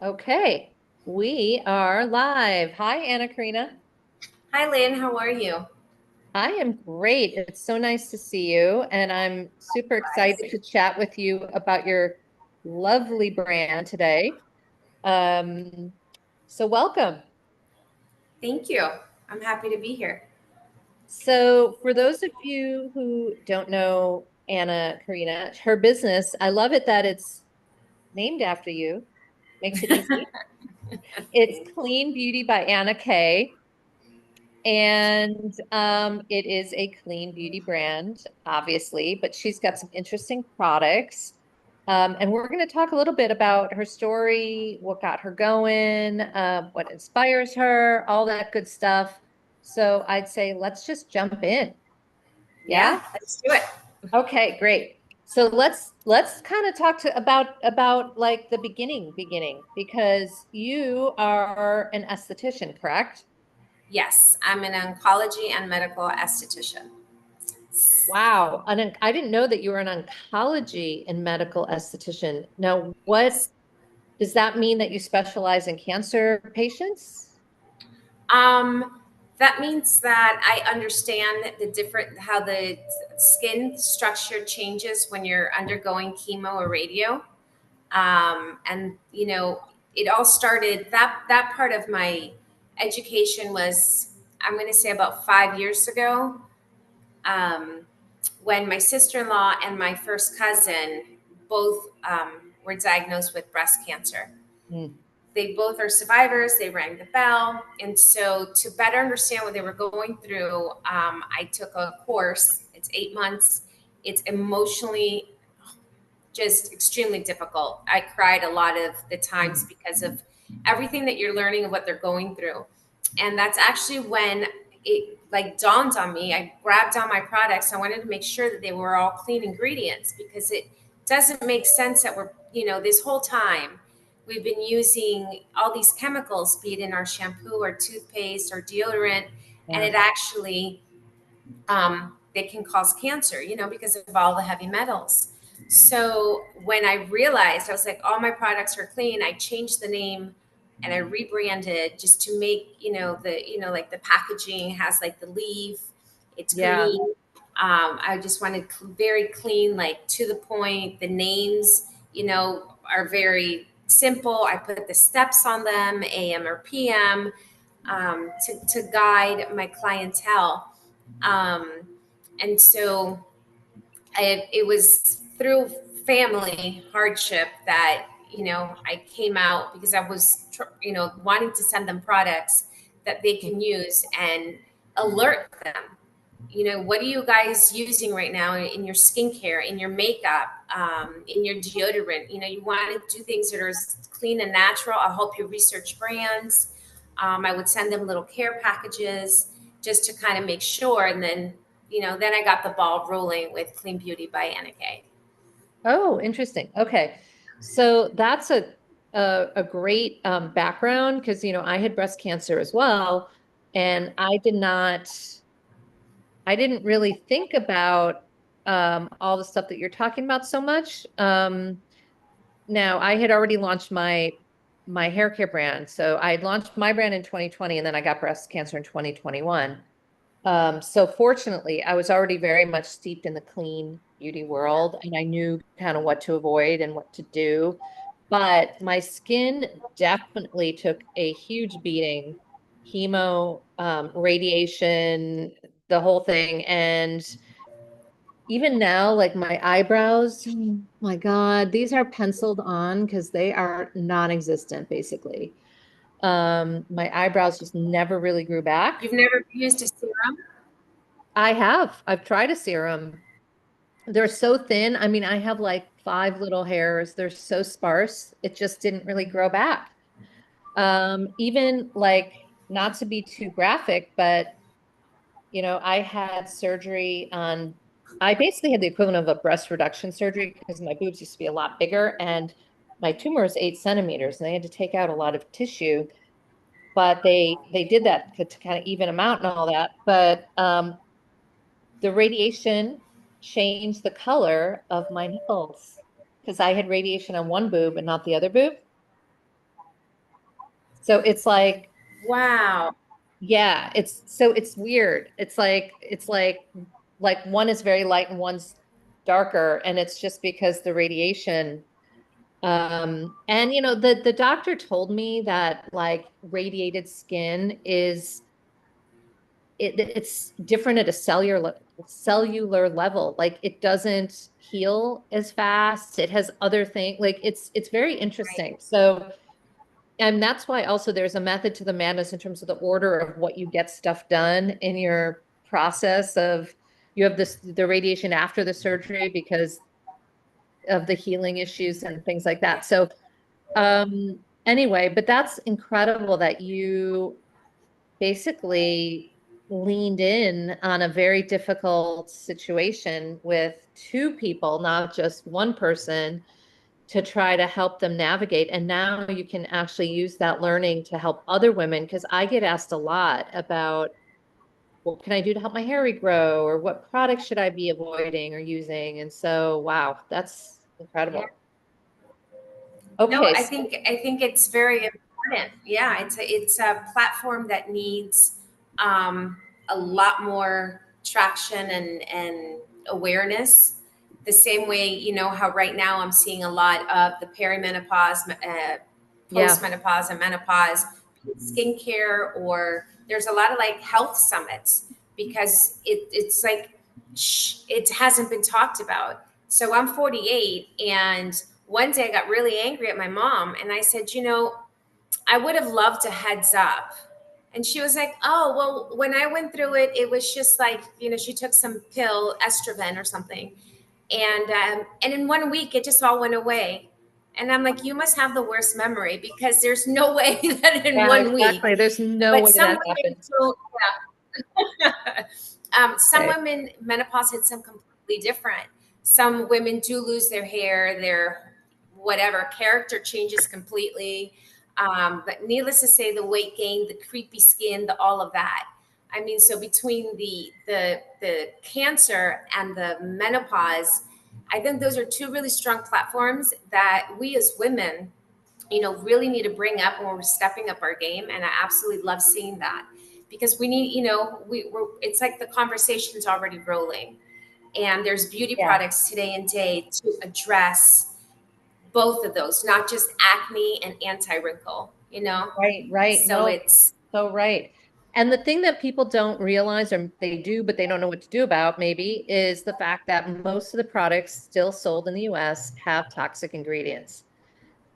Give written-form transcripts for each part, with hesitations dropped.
Okay, we are live. Hi, Anakarina. Hi, Lynn. How are you? I am great. It's so nice to see you, and I'm super excited to chat with you about your lovely brand today. Um, so welcome. Thank you. I'm happy to be here. So for those of you who don't know Anna Karina, her business, I love it that it's named after you. Makes it easy. It's Clean Beauty by AnaK. And it is a clean beauty brand, obviously, but she's got some interesting products. And we're going to talk a little bit about her story, what got her going, what inspires her, all that good stuff. So I'd say let's just jump in. Yeah, Yeah? let's do it. Okay, great. So let's kind of talk about like the beginning because you are an esthetician, correct? Yes, I'm an oncology and medical esthetician. Wow. I didn't know that you were an oncology and medical esthetician. Now, what does that mean that you specialize in cancer patients? Um, that means that I understand how the skin structure changes when you're undergoing chemo or radio. And it all started that part of my education was, I'm going to say, about 5 years ago. Um, when my sister-in-law and my first cousin both were diagnosed with breast cancer. Mm. They both are survivors. They rang the bell. And so, to better understand what they were going through, I took a course. It's 8 months. It's emotionally just extremely difficult. I cried a lot of the times because of everything that you're learning of what they're going through. And that's actually when it like dawned on me. I grabbed all my products. I wanted to make sure that they were all clean ingredients because it doesn't make sense that this whole time we've been using all these chemicals, be it in our shampoo or toothpaste or deodorant, and Yeah. it actually they can cause cancer, because of all the heavy metals. So when I realized, I was like, all my products are clean, I changed the name and I rebranded just to make, like the packaging has like the leaf, it's Yeah. green. I just wanted very clean, like to the point. The names, are very simple. I put the steps on them, AM or PM, to guide my clientele. Um, and so it was through family hardship that, I came out because I was, wanting to send them products that they can use and alert them. What are you guys using right now in your skincare, in your makeup, in your deodorant? You want to do things that are as clean and natural. I'll help you research brands. I would send them little care packages just to kind of make sure. And then I got the ball rolling with Clean Beauty by AnaK. Oh, interesting. Okay. So that's a great background because I had breast cancer as well, and I didn't really think about all the stuff that you're talking about so much. Now, I had already launched my hair care brand. So I launched my brand in 2020 and then I got breast cancer in 2021. So fortunately, I was already very much steeped in the clean beauty world and I knew kind of what to avoid and what to do. But my skin definitely took a huge beating, chemo, radiation, the whole thing. And even now, like my eyebrows, oh my God, these are penciled on because they are non-existent, basically. My eyebrows just never really grew back. You've never used a serum? I have. I've tried a serum. They're so thin. I mean, I have like five little hairs. They're so sparse. It just didn't really grow back. Even like, not to be too graphic, but I had surgery on, I basically had the equivalent of a breast reduction surgery because my boobs used to be a lot bigger and my tumor is 8 centimeters and they had to take out a lot of tissue, but they did that to kind of even them out and all that. But the radiation changed the color of my nipples because I had radiation on one boob and not the other boob. So it's like, Wow. yeah, it's weird. It's like one is very light and one's darker, and it's just because the radiation. And the doctor told me that like radiated skin it's different at a cellular level. Like it doesn't heal as fast. It has other things. Like it's very Right. interesting. So, and that's why also there's a method to the madness in terms of the order of what you get stuff done in your process of you have the radiation after the surgery because of the healing issues and things like that. So, anyway, but that's incredible that you basically leaned in on a very difficult situation with two people, not just one person, to try to help them navigate. And now you can actually use that learning to help other women. Because I get asked a lot about what can I do to help my hair regrow, or what products should I be avoiding or using? And so, wow, that's Yeah. incredible. No, Okay, I think it's very important. Yeah, it's a platform that needs um, a lot more traction and awareness. The same way, how right now I'm seeing a lot of the perimenopause, yeah, postmenopause, and menopause skincare, or there's a lot of like health summits because it's like it hasn't been talked about. So I'm 48, and one day I got really angry at my mom, and I said, I would have loved a heads up. And she was like, oh, well, when I went through it, it was just like, she took some pill, estrogen or something. And in 1 week, it just all went away. And I'm like, you must have the worst memory because there's no way that in yeah, 1 week. exactly. There's no But way some that women happens. feel, some Okay. women, menopause hits them completely different. Some women do lose their hair, their whatever character changes completely. But needless to say, the weight gain, the creepy skin, the all of that. I mean, so between the cancer and the menopause, I think those are two really strong platforms that we as women, really need to bring up when we're stepping up our game. And I absolutely love seeing that because we need, it's like the conversation's already rolling. And there's beauty Yeah. products today and day to address both of those, not just acne and anti-wrinkle. Right, right. So No, it's, so right. And the thing that people don't realize, or they do, but they don't know what to do about, maybe, is the fact that most of the products still sold in the US have toxic ingredients.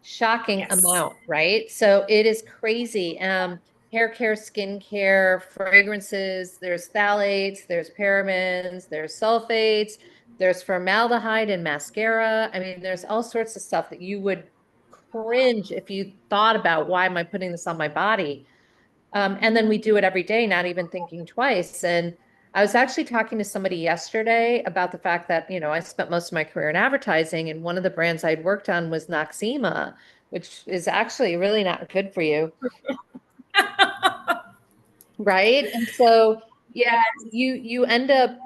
Shocking yes, amount, right? So it is crazy. Hair care, skin care, fragrances, there's phthalates, there's parabens, there's sulfates, there's formaldehyde in mascara. I mean, there's all sorts of stuff that you would cringe if you thought about why am I putting this on my body? And then we do it every day, not even thinking twice. And I was actually talking to somebody yesterday about the fact that, I spent most of my career in advertising, and one of the brands I'd worked on was Noxzema, which is actually really not good for you, right? And so, yeah, you end up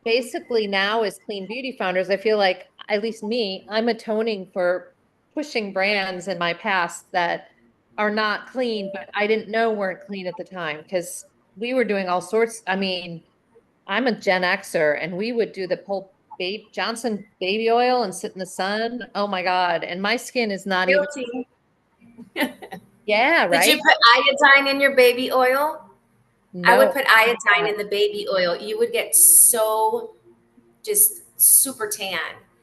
basically now as clean beauty founders, I feel like, at least me, I'm atoning for pushing brands in my past that are not clean, but I didn't know weren't clean at the time because we were doing all sorts. I mean, I'm a Gen Xer and we would do the whole Johnson baby oil and sit in the sun. Oh my God. And my skin is not even, guilty. yeah, Did you right? put iodine in your baby oil? I would No. put iodine in the baby oil. You would get so just super tan.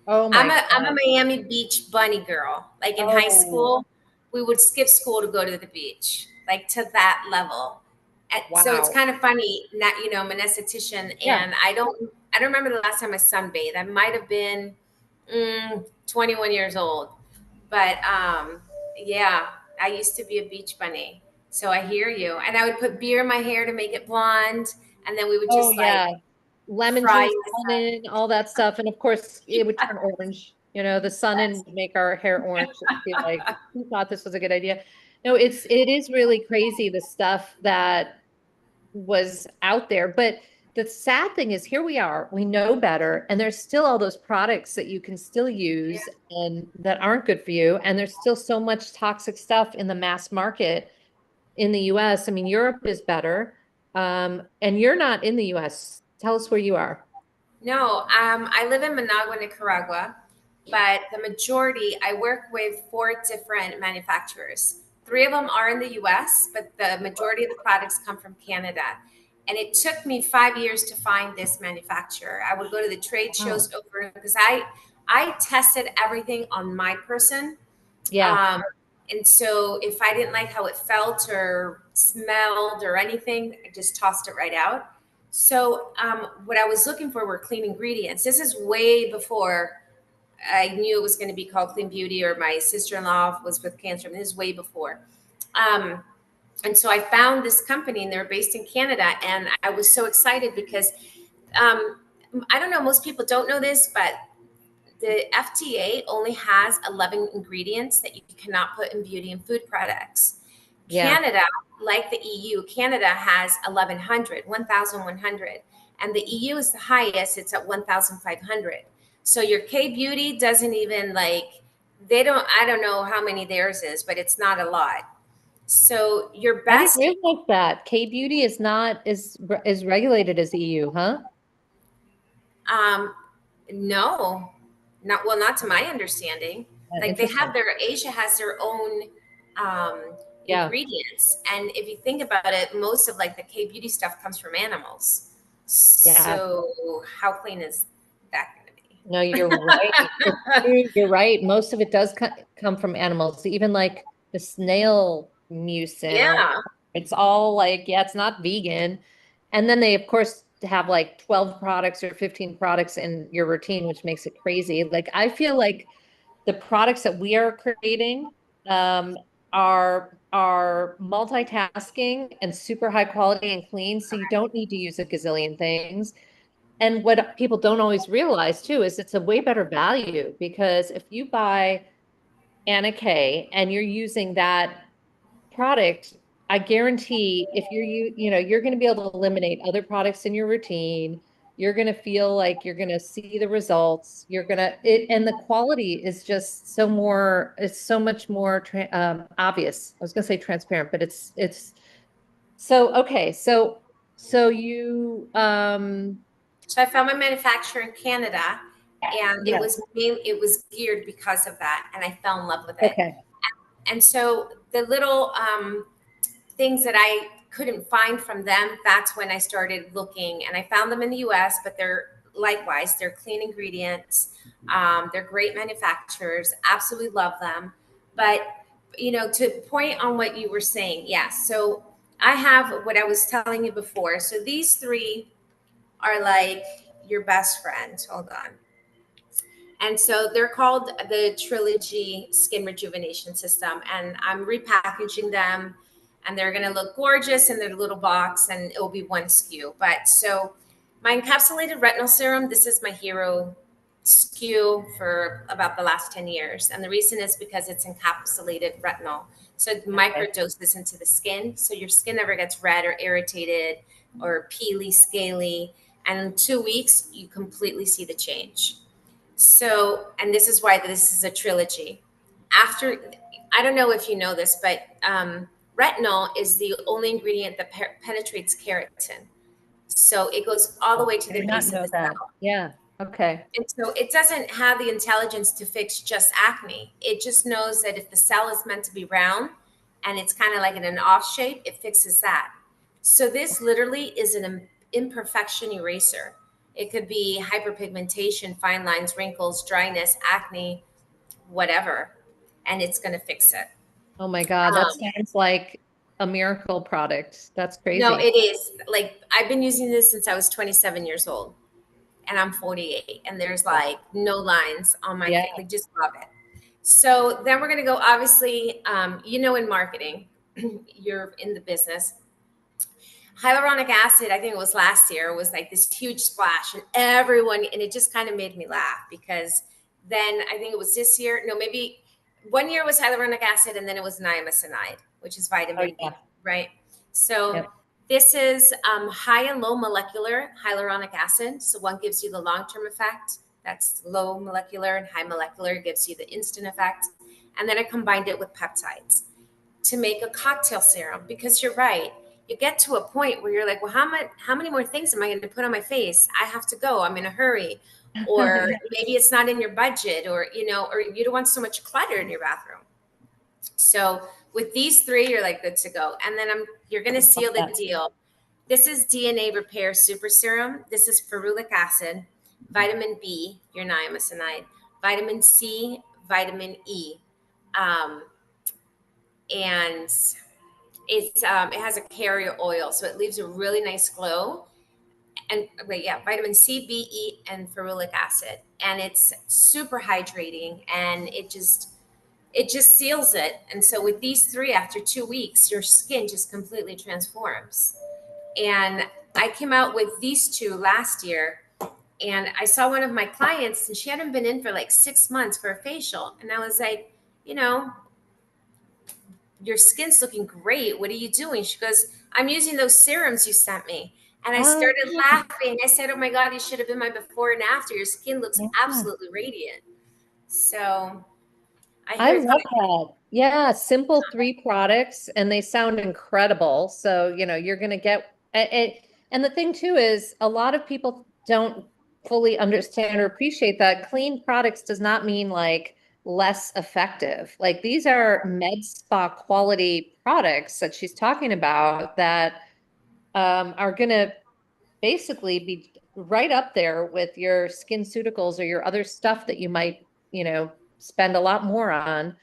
Oh I'm my a I'm a God. Miami Beach bunny girl. Like in high Oh, school, we would skip school to go to the beach, like to that level. And so it's wow. kind of funny, not I'm an esthetician, Yeah. and I don't remember the last time I sunbathed. I might have been 21 years old, but yeah, I used to be a beach bunny. So I hear you, and I would put beer in my hair to make it blonde, and then we would Oh just like yeah. Lemon fry juice, in the lemon, all that stuff. And of course, it would sun. turn orange. The sun and would make our hair orange. It'd be like, who thought this was a good idea? No, it is really crazy the stuff that was out there. But the sad thing is, here we are, we know better, and there's still all those products that you can still use and that aren't good for you. And there's still so much toxic stuff in the mass market in the US. I mean, Europe is better. And you're not in the US. Tell us where you are. No, I live in Managua, Nicaragua, but the majority, I work with four different manufacturers. Three of them are in the US, but the majority of the products come from Canada. And it took me 5 years to find this manufacturer. I would go to the trade Wow. shows over because I tested everything on my person. Yeah. Um, and so if I didn't like how it felt or smelled or anything, I just tossed it right out. So what I was looking for were clean ingredients. This is way before I knew it was going to be called Clean Beauty, or my sister-in-law was with cancer. And this is way before. Um, and so I found this company, and they're based in Canada. And I was so excited because um, I don't know, most people don't know this, but the FDA only has 11 ingredients that you cannot put in beauty and food products. Yeah. Canada, like the EU, Canada has 1,100, and the EU is the highest. It's at 1,500. So your K Beauty doesn't even like, they don't, I don't know how many theirs is, but it's not a lot. So your I didn't best, realize that. K-beauty is not is regulated as EU, huh? um, no, not well, not to my understanding. Like they have Interesting. their Asia has their own Yeah. ingredients, and if you think about it, most of like the K beauty stuff comes from animals. Yeah. So how clean is that going to be? No, you're right. It's true. You're right. Most of it does come from animals. Even like the snail mucin or Yeah, it's all like, yeah, it's not vegan. And then they, of course, have like 12 products or 15 products in your routine, which makes it crazy. Like, I feel like the products that we are creating um, are multitasking and super high quality and clean. So you don't need to use a gazillion things. And what people don't always realize too is it's a way better value because if you buy AnaK and you're using that product, I guarantee if you're going to be able to eliminate other products in your routine. You're going to feel like you're going to see the results. You're going to and the quality is just it's so much more obvious. I was going to say transparent, but it's so okay. So you so I found my manufacturer in Canada, and yeah, it was geared because of that, and I fell in love with it. okay. And so the little things that I couldn't find from them, that's when I started looking, and I found them in the US, but they're clean ingredients. They're great manufacturers, absolutely love them. But, to point on what you were saying, yes. So I have what I was telling you before. So these three are like your best friend. Hold on. And so they're called the Trilogy Skin Rejuvenation System. And I'm repackaging them, and they're going to look gorgeous in their little box, and it will be one SKU. But so my encapsulated retinol serum, this is my hero SKU for about the last 10 years. And the reason is because it's encapsulated retinol. So it Okay. microdoses into the skin. So your skin never gets red or irritated or peely, scaly. And in 2 weeks, you completely see the change. So, and this is why this is a trilogy. After, I don't know if you know this, but retinol is the only ingredient that penetrates keratin. So it goes all the way to I the did not base of know the that. cell. Yeah. Okay. And so it doesn't have the intelligence to fix just acne. It just knows that if the cell is meant to be round and it's kind of like in an off shape, it fixes that. So this literally is an imperfection eraser. It could be hyperpigmentation, fine lines, wrinkles, dryness, acne, whatever, and it's going to fix it. Oh my God, that Um, sounds like a miracle product. That's no, crazy. it is like I've been using this since I was 27 years old, and I'm 48, and there's like no lines on my Yeah. face. Like, just love it. So then we're going to go, obviously, in marketing, you're in the business. Hyaluronic acid, I think it was last year, was like this huge splash, and and it just kind of made me laugh because then I think it was this year, no, maybe 1 year was hyaluronic acid, and then it was niacinamide, which is Oh vitamin yeah. B, right? So Yep. this is high and low molecular hyaluronic acid. So one gives you the long-term effect. That's low molecular, and high molecular gives you the instant effect. And then I combined it with peptides. to make a cocktail serum, because you're right. You get to a point where you're like, well, how many more things am I going to put on my face? I have to go. I'm in a hurry. Or Yeah. maybe it's not in your budget, or, or you don't want so much clutter in your bathroom. So with these three, you're like good to go. And then you're going to seal the deal. This is DNA Repair Super Serum. This is ferulic acid, vitamin B, your niacinamide, vitamin C, vitamin E. And it has a carrier oil, so it leaves a really nice glow. And wait, yeah, vitamin C, B, E, and ferulic acid, and it's super hydrating, and it just seals it. And so with these three, after 2 weeks, your skin just completely transforms. And I came out with these two last year, and I saw one of my clients, and she hadn't been in for like 6 months for a facial, and I was like, your skin's looking great. What are you doing? She goes, I'm using those serums you sent me. And I Oh, started laughing. I said, oh my God, you should have been my before and after. Your skin looks yeah. absolutely radiant. So I I hear love that. Yeah, simple three products and they sound incredible. So, you're going to get it. And the thing too is a lot of people don't fully understand or appreciate that clean products does not mean like less effective. Like these are med spa quality products that she's talking about that are going to basically be right up there with your SkinCeuticals or your other stuff that you might, spend a lot more on.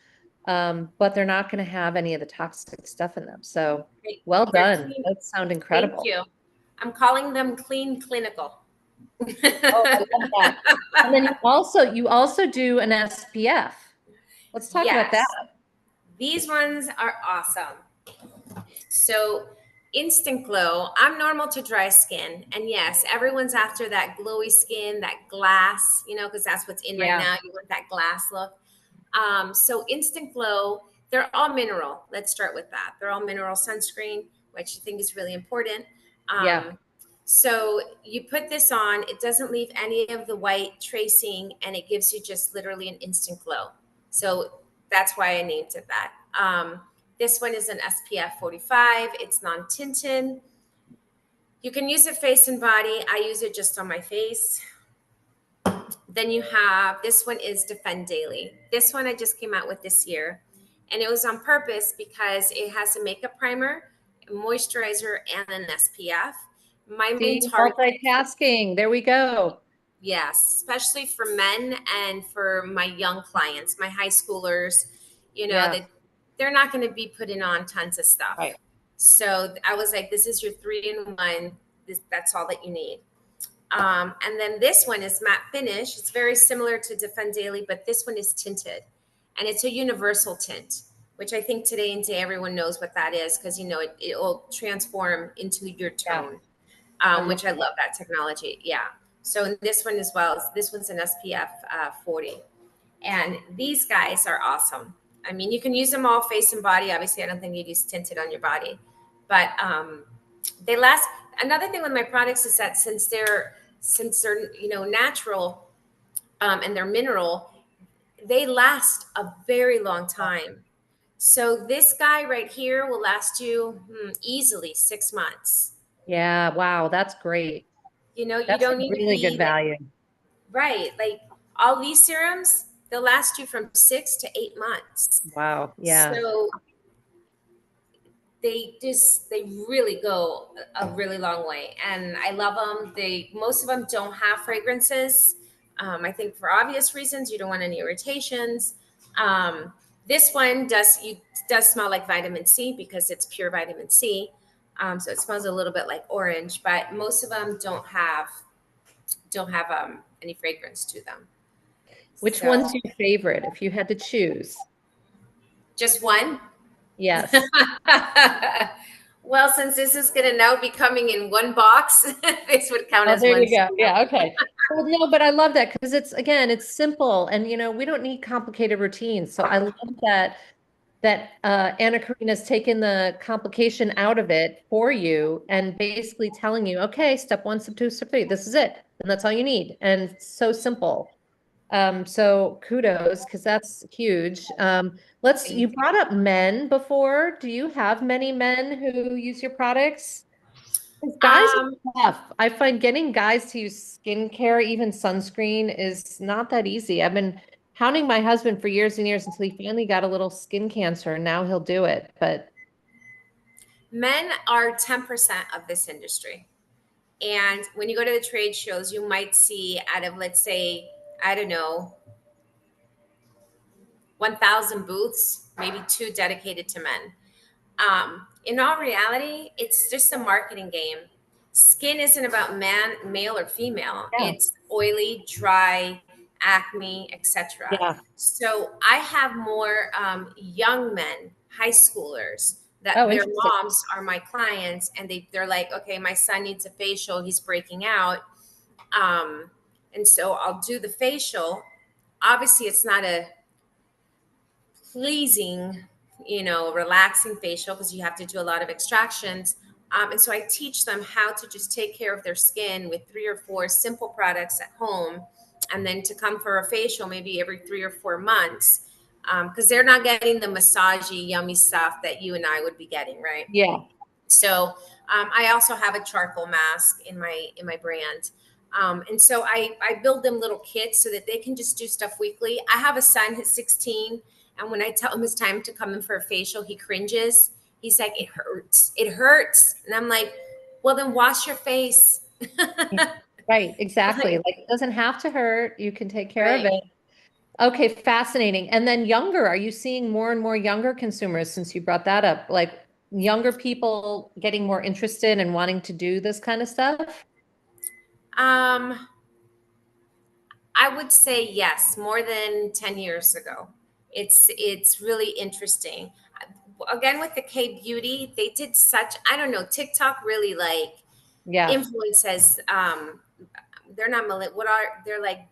But they're not going to have any of the toxic stuff in them. So well they're done. clean. Those sound Thank incredible. you. I'm calling them clean clinical. Oh, I love that. And then you also do an SPF. Let's talk about that. Yes, these ones are awesome. So instant glow. I'm normal to dry skin. And yes, everyone's after that glowy skin, that glass, because that's what's in right Yeah. now. You want that glass look. So instant glow, they're all mineral. Let's start with that. They're all mineral sunscreen, which I think is really important. Yeah. So you put this on, it doesn't leave any of the white tracing, and it gives you just literally an instant glow. So that's why I named it that. This one is an SPF 45. It's non-tinted. You can use it face and body. I use it just on my face. Then you have, this one is Defend Daily. This one I just came out with this year. And it was on purpose because it has a makeup primer, a moisturizer, and an SPF. My main See, target, multitasking. There we go. yes, especially for men and for my young clients, my high schoolers, Yeah. that they're not going to be putting on tons of stuff. Right. So I was like, this is your 3-in-1. That's all that you need. And then this one is matte finish. It's very similar to Defend Daily, but this one is tinted, and it's a universal tint, which I think today and day everyone knows what that is, because it will transform into your tone, which I love that technology. Yeah. So in this one as well, this one's an SPF 40, and these guys are awesome. I mean, you can use them all face and body. Obviously, I don't think you'd use tinted on your body, but they last. Another thing with my products is that since they're natural, and they're mineral, they last a very long time. So this guy right here will last you easily 6 months. Yeah. Wow. That's great. You That's a don't need to really good be like, value. right. Like all these serums, they'll last you from 6 to 8 months. Wow. Yeah. So they really go a really long way, and I love them. Most of them don't have fragrances. I think for obvious reasons, you don't want any irritations. This one does smell like vitamin C because it's pure vitamin C. So it smells a little bit like orange, but most of them don't have any fragrance to them. Which So one's your favorite if you had to choose? just one. Yes. Well, since this is going to now be coming in one box, this would count Oh, as there one. you go. Yeah, okay. Well, no, but I love that because it's simple and we don't need complicated routines. So I love that Anakarina's taken the complication out of it for you and basically telling you, okay, step one, step two, step three, this is it. And that's all you need. And it's so simple. So kudos, because that's huge. You Thank you. brought up men before. Do you have many men who use your products? 'Cause guys Um, are tough. I find getting guys to use skincare, even sunscreen, is not that easy. I've been hounding my husband for years and years until he finally got a little skin cancer, and now he'll do it. But Men are 10% of this industry. And when you go to the trade shows, you might see out of, let's say, I don't know, 1,000 booths, maybe two dedicated to men. In all reality, it's just a marketing game. Skin isn't about male or female. yeah, It's oily, dry, acne, etc. yeah. So I have more young men, high schoolers, that Oh, their interesting. moms are my clients, and they're like, okay, my son needs a facial. He's breaking out, um, and so I'll do the facial. Obviously, it's not a pleasing, relaxing facial because you have to do a lot of extractions. And so I teach them how to just take care of their skin with 3 or 4 simple products at home, and then to come for a facial maybe every 3 or 4 months, because they're not getting the massagey, yummy stuff that you and I would be getting, right? Yeah. So I also have a charcoal mask in my brand. And so I build them little kits so that they can just do stuff weekly. I have a son who's 16, and when I tell him it's time to come in for a facial, he cringes. He's like, "It hurts. It hurts." And I'm like, "Well, then wash your face." Right, exactly. Like, Like it doesn't have to hurt. You can take care of right. it. Okay, fascinating. And then younger, are you seeing more and more younger consumers since you brought that up? Like younger people getting more interested and wanting to do this kind of stuff? Um, I would say yes, more than 10 years ago. It's really interesting. Again, with the K beauty, they did such, I don't know, TikTok really like Yeah, influences. They're not what are they're like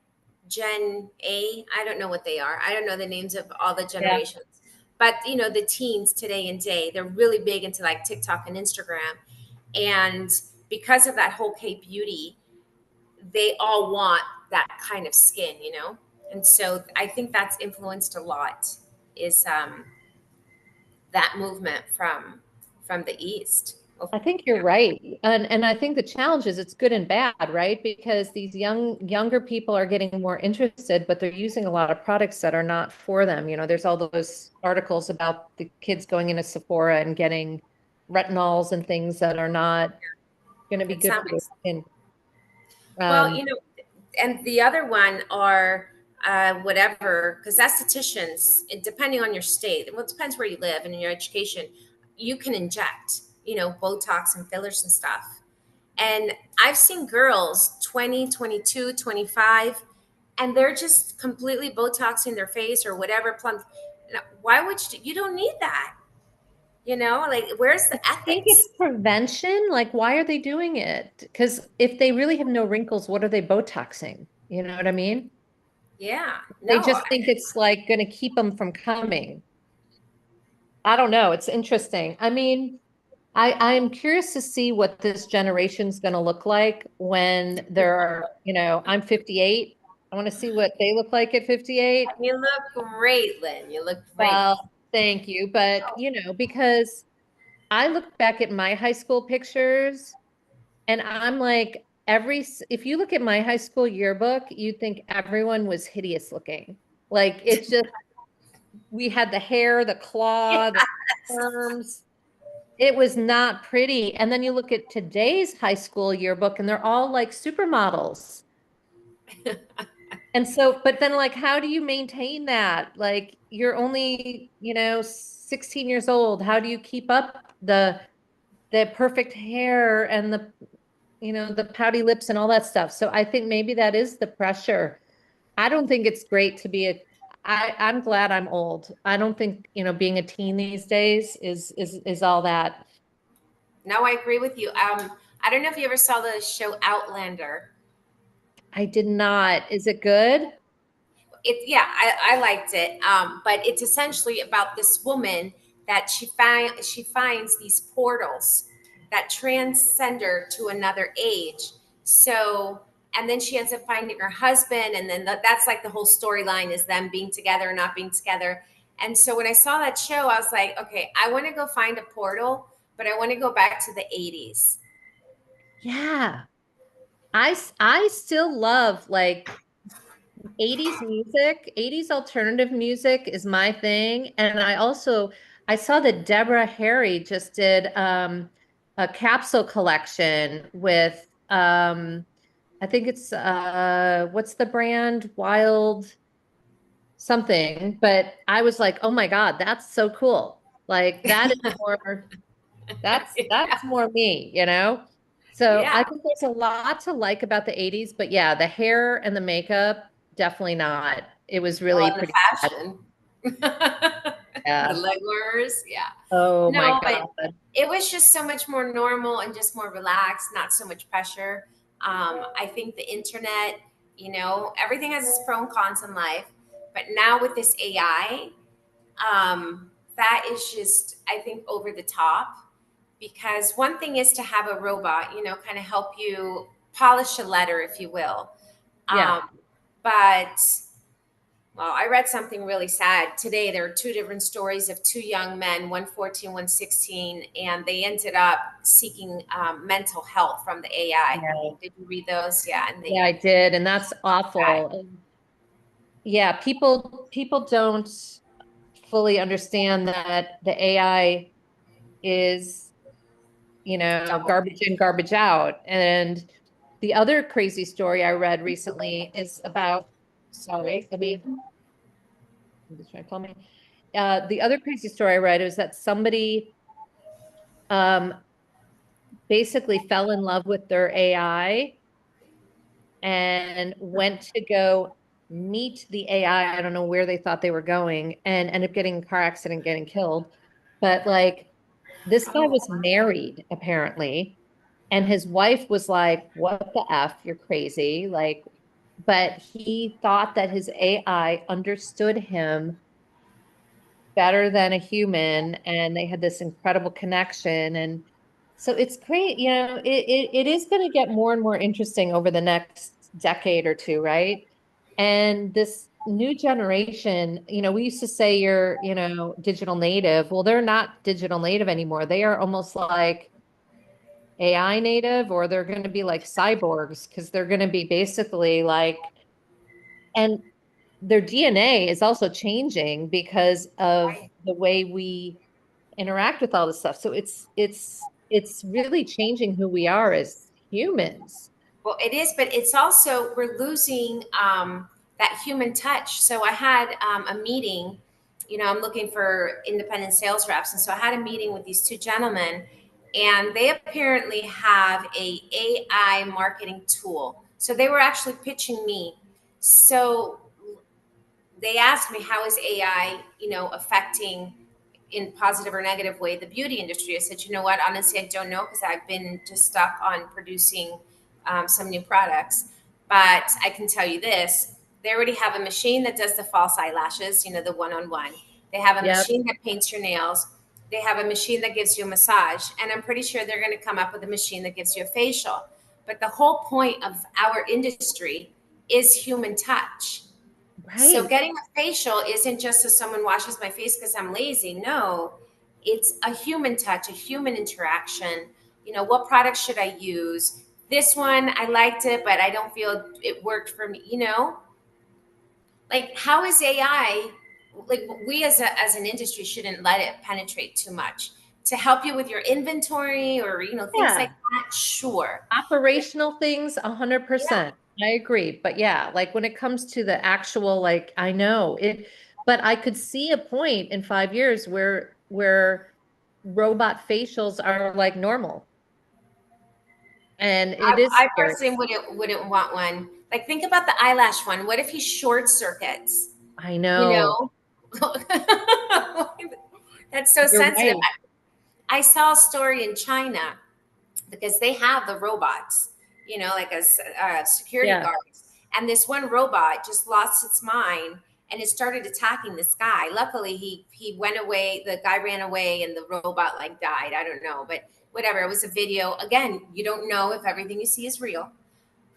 Gen A? I don't know what they are. I don't know the names of all the yeah. generations. But the teens today and day, they're really big into like TikTok and Instagram. And because of that whole K beauty, they all want that kind of skin. And so I think that's influenced a lot, is that movement from the east. I think you're right. And I think the challenge is it's good and bad, right? Because these younger people are getting more interested, but they're using a lot of products that are not for them. There's all those articles about the kids going into Sephora and getting retinols and things that are not going to be It's good not for their skin. well, Um, and the other one are whatever, because estheticians, depending on your state, well, it depends where you live and in your education, you can inject, Botox and fillers and stuff. And I've seen girls 20, 22, 25, and they're just completely Botoxing their face or whatever plump. Now, why would you don't need that? Like, where's the I think it's ethics? prevention. Like, why are they doing it? Because if they really have no wrinkles, what are they Botoxing? You know what I mean? Yeah, They no, just think it's like going to keep them from coming. I don't know. It's interesting. I mean, I'm curious to see what this generation's going to look like when I'm 58. I want to see what they look like at 58. you look great, Lynn. You look great. Well, thank you. But, because I look back at my high school pictures and I'm like, if you look at my high school yearbook, you think everyone was hideous looking. Like it just, we had the hair, the claw, the perms. It was not pretty. And then you look at today's high school yearbook and they're all like supermodels. And so, but then like, how do you maintain that? Like you're only, 16 years old. How do you keep up the perfect hair and the pouty lips and all that stuff? So I think maybe that is the pressure. I don't think it's great to be I'm glad I'm old. I don't think, being a teen these days is all that. No, I agree with you. I don't know if you ever saw the show Outlander. I did not. Is it good? Yeah, I liked it. But it's essentially about this woman that she finds these portals that transcend her to another age. So And then she ends up finding her husband, and then that's like the whole storyline is them being together or not being together. And so when I saw that show, I was like, okay, I want to go find a portal, but I want to go back to the 80s. Yeah. I still love like 80s music. 80s alternative music is my thing. And I saw that Deborah Harry just did a capsule collection with I think it's what's the brand? Wild something. But I was like, oh my God, that's so cool. Like that is more that's Yeah. more me, you know? So Yeah. I think there's a lot to like about the 80s, but yeah, the hair and the makeup, definitely not. It was Oh, really and the pretty bad. fashion. The Yeah. leg wearers. Yeah. Oh my No, but God. it was just so much more normal and just more relaxed, not so much pressure. I think the internet, everything has its pros and cons in life. But now with this AI, that is just, I think, over the top. Because one thing is to have a robot, kind of help you polish a letter, if you will. Yeah. But well, I read something really sad today. There are two different stories of two young men, one 14, one 16, and they ended up seeking mental health from the AI. Yeah. Did you read those? Yeah, and Yeah, they I did, and that's died. awful. And yeah, people don't fully understand that the AI is, Double. garbage in, garbage out. And the other crazy story I read recently is about, sorry, I'm just trying to call me. The other crazy story I read is that somebody um, basically fell in love with their AI and went to go meet the AI. I don't know where they thought they were going and ended up getting in a car accident, getting killed. But like this guy Oh, was married apparently, and his wife was like, "What the F? You're crazy." Like, but he thought that his AI understood him better than a human, and they had this incredible connection. And so it's great, it is going to get more and more interesting over the next decade or two, right? And this new generation, we used to say you're, digital native. Well, they're not digital native anymore. They are almost like AI native, or they're going to be like cyborgs because they're going to be basically like, and their DNA is also changing because of right. the way we interact with all this stuff. So it's really changing who we are as humans. Well, it is, but it's also we're losing that human touch. So I had a meeting. I'm looking for independent sales reps, and so I had a meeting with these two gentlemen, and they apparently have a AI marketing tool. So they were actually pitching me. So they asked me, how is AI, affecting in positive or negative way the beauty industry? I said, you know what, honestly, I don't know, because I've been just stuck on producing some new products. But I can tell you this: they already have a machine that does the false eyelashes, the one-on-one. They have a Yep. machine that paints your nails. They have a machine that gives you a massage, and I'm pretty sure they're going to come up with a machine that gives you a facial. But the whole point of our industry is human touch. So Right. getting a facial isn't just so someone washes my face because I'm lazy. No, it's a human touch, a human interaction. What product should I use? This one, I liked it, but I don't feel it worked for me. Like, how is AI? Like, we as an industry shouldn't let it penetrate too much to help you with your inventory, or things like Yeah. that. Sure. Operational things, Yeah. 100%. I agree. But yeah, like when it comes to the actual, like I know it, but I could see a point in 5 years where robot facials are like normal. And it is I scary. personally wouldn't want one. Like, think about the eyelash one. What if he short circuits? I You know. know, that's so You're sensitive. right. I saw a story in China because they have the robots, like as security Yeah. guards, and this one robot just lost its mind and it started attacking this guy. Luckily, he went away. The guy ran away, and the robot like died. I don't know, but whatever. It was a video. Again, you don't know if everything you see is real.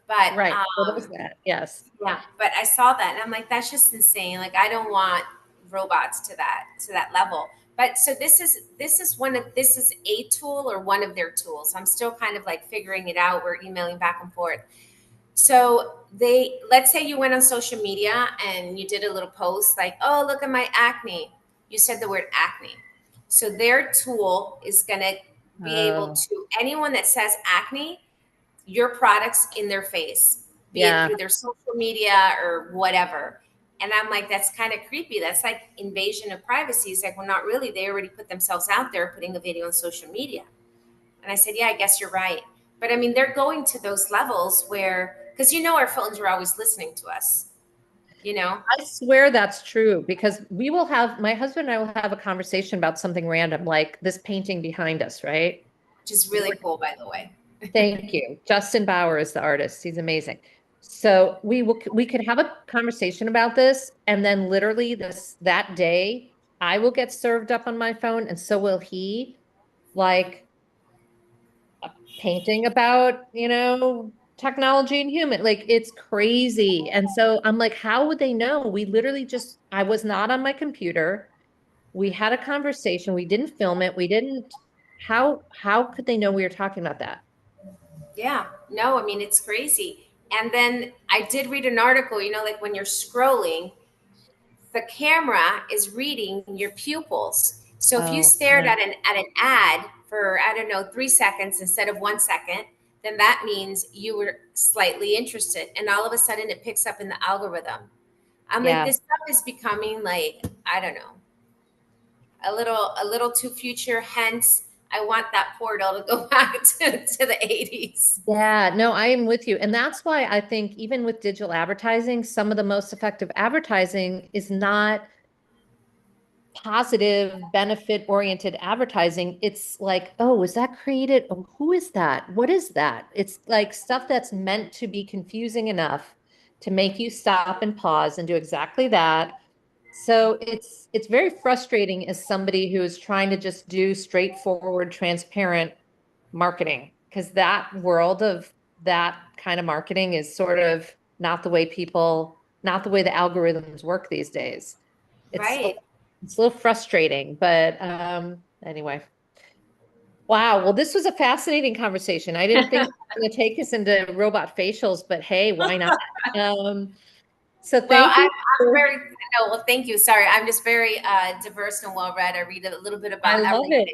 But Right. What is that? Yes. yeah, but I saw that and I'm like, that's just insane. Like I don't want robots to that level. But so this is a tool or one of their tools. I'm still kind of like figuring it out. We're emailing back and forth. So they, let's say you went on social media and you did a little post like, oh, look at my acne. You said the word acne. So their tool is going to be able Oh, to, anyone that says acne, your products in their face, be it yeah. through their social media or whatever. And I'm like, that's kind of creepy. That's like invasion of privacy. It's like, well, not really. They already put themselves out there putting a video on social media. And I said, yeah, I guess you're right. But I mean, they're going to those levels where, because you know, our phones are always listening to us, you know, I swear that's true because my husband and I will have a conversation about something random, like this painting behind us, right? which is really cool, by the way. Thank you. Justin Bauer is the artist. He's amazing. So we could have a conversation about this, and then literally that day, I will get served up on my phone, and so will he, like a painting about, technology and human. Like it's crazy. And so I'm like, how would they know? We literally just, I was not on my computer. We had a conversation. We didn't film it. We didn't, how could they know we were talking about that? Yeah, no, I mean, it's crazy. And then I did read an article, you know, like when you're scrolling, the camera is reading your pupils. So if you Oh, stared yeah. at an ad for, I don't know, 3 seconds instead of 1 second, then that means you were slightly interested. And all of a sudden it picks up in the algorithm. I'm like, Yeah. this stuff is becoming like, I don't know, a little too future. Hence, I want that portal to go back to the 80s. Yeah, no, I am with you. And that's why I think even with digital advertising, some of the most effective advertising is not positive, benefit oriented advertising. It's like, oh, is that created? Oh, who is that? What is that? It's like stuff that's meant to be confusing enough to make you stop and pause and do exactly that. So it's very frustrating as somebody who is trying to just do straightforward, transparent marketing, because that world of that kind of marketing is sort of not the way the algorithms work these days. It's Right. it's a little frustrating, but anyway. Wow. Well, this was a fascinating conversation. I didn't think it was going to take us into robot facials, but hey, why not? So Well, thank you. I'm very, no, well, thank you. Sorry. I'm just very diverse and well read. I read a little bit I about love everything.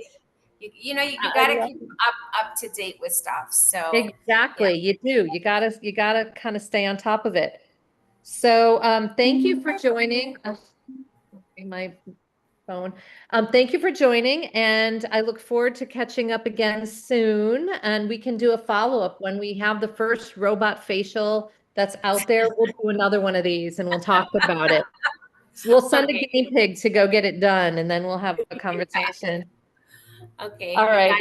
it. You I got to love keep it. up to date with stuff. So, yeah. Exactly. You do. You gotta kind of stay on top of it. So thank you for joining. My phone. Thank you for joining, and I look forward to catching up again soon. And we can do a follow-up when we have the first robot facial that's out there. We'll do another one of these and we'll talk about it. So we'll send a Okay. guinea pig to go get it done, and then we'll have a conversation. Okay. All You got right.